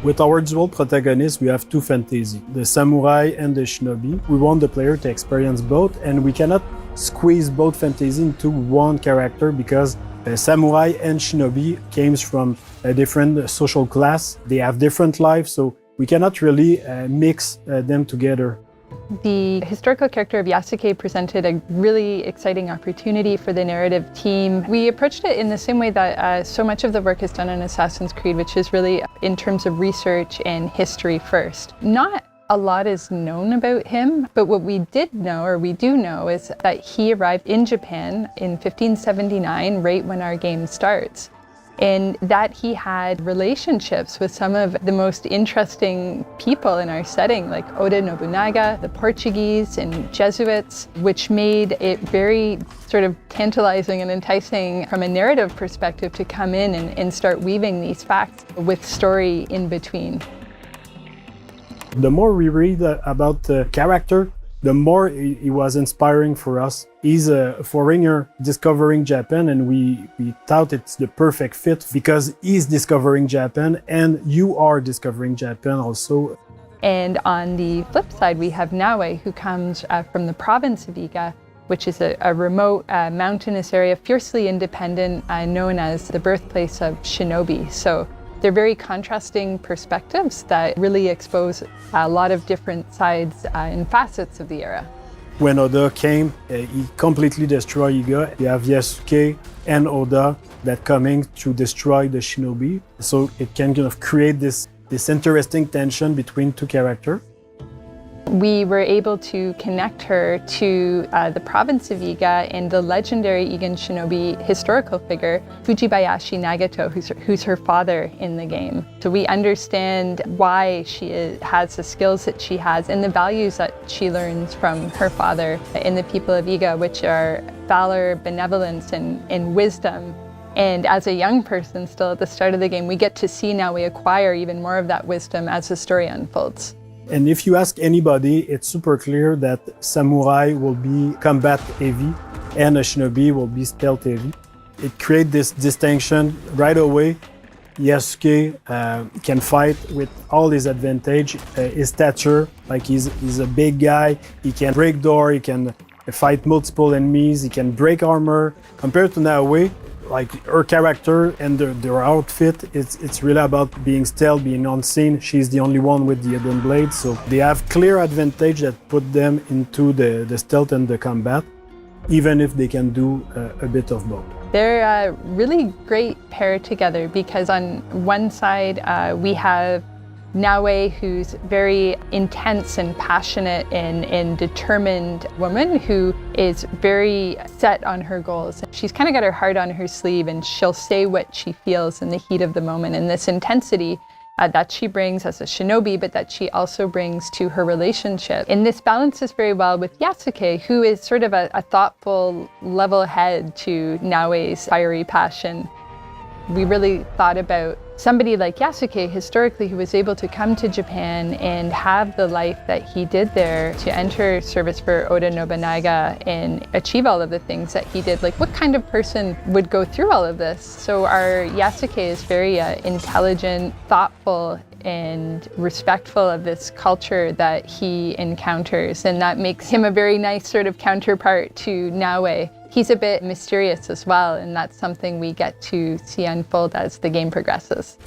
With our dual protagonists, we have two fantasy, the samurai and the shinobi. We want the player to experience both, and we cannot squeeze both fantasy into one character because samurai and shinobi came from a different social class. They have different lives, so we cannot really mix them together. The historical character of Yasuke presented a really exciting opportunity for the narrative team. We approached it in the same way that so much of the work is done in Assassin's Creed, which is really in terms of research and history first. Not a lot is known about him, but what we did know, or we do know, is that he arrived in Japan in 1579, right when our game starts. And that he had relationships with some of the most interesting people in our setting, like Oda Nobunaga, the Portuguese, and Jesuits, which made it very sort of tantalizing and enticing from a narrative perspective to come in and start weaving these facts with story in between. The more we read about the character, the more he was inspiring for us. He's a foreigner discovering Japan, and we thought it's the perfect fit because he's discovering Japan and you are discovering Japan also. And on the flip side, we have Naoe, who comes from the province of Iga, which is a remote mountainous area, fiercely independent, known as the birthplace of shinobi. So they're very contrasting perspectives that really expose a lot of different sides and facets of the era. When Oda came, he completely destroyed Iga. You have Yasuke and Oda that coming to destroy the shinobi. So it can kind of create this interesting tension between two characters. We were able to connect her to the province of Iga and the legendary Igan shinobi historical figure, Fujibayashi Nagato, who's her father in the game. So we understand why she has the skills that she has and the values that she learns from her father in the people of Iga, which are valor, benevolence, and wisdom. And as a young person still at the start of the game, we get to see now we acquire even more of that wisdom as the story unfolds. And if you ask anybody, it's super clear that samurai will be combat heavy and a shinobi will be stealth heavy. It creates this distinction right away. Yasuke can fight with all his advantage, his stature, like he's a big guy, he can break door, he can fight multiple enemies, he can break armor. Compared to Naoe, like her character and their outfit, it's really about being stealth, being unseen. She's the only one with the hidden blade, so they have clear advantage that put them into the stealth and the combat, even if they can do a bit of both. They're a really great pair together because on one side we have Naoe, who's very intense and passionate and determined woman who is very set on her goals. She's kind of got her heart on her sleeve and she'll say what she feels in the heat of the moment. And this intensity that she brings as a shinobi, but that she also brings to her relationship. And this balances very well with Yasuke, who is sort of a thoughtful, level head to Naoe's fiery passion. We really thought about somebody like Yasuke historically who was able to come to Japan and have the life that he did there, to enter service for Oda Nobunaga and achieve all of the things that he did. Like, what kind of person would go through all of this? So our Yasuke is very intelligent, thoughtful, and respectful of this culture that he encounters, and that makes him a very nice sort of counterpart to Naoe. He's a bit mysterious as well, and that's something we get to see unfold as the game progresses.